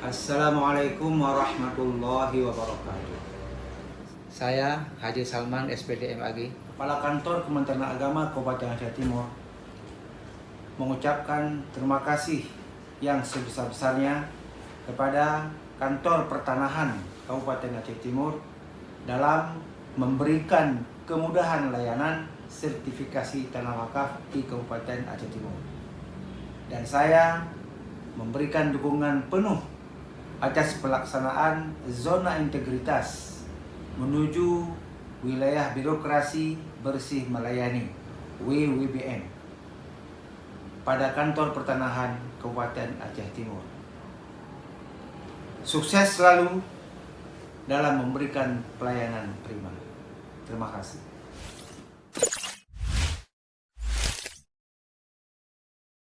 Assalamualaikum warahmatullahi wabarakatuh. Saya Haji Salman, SPD MAG, Kepala Kantor Kementerian Agama Kabupaten Aceh Timur mengucapkan terima kasih yang sebesar-besarnya kepada Kantor Pertanahan Kabupaten Aceh Timur dalam memberikan kemudahan layanan sertifikasi tanah wakaf di Kabupaten Aceh Timur. Dan saya memberikan dukungan penuh atas pelaksanaan zona integritas menuju wilayah birokrasi bersih melayani WWBM pada Kantor Pertanahan Kabupaten Aceh Timur. Sukses selalu dalam memberikan pelayanan prima. Terima kasih.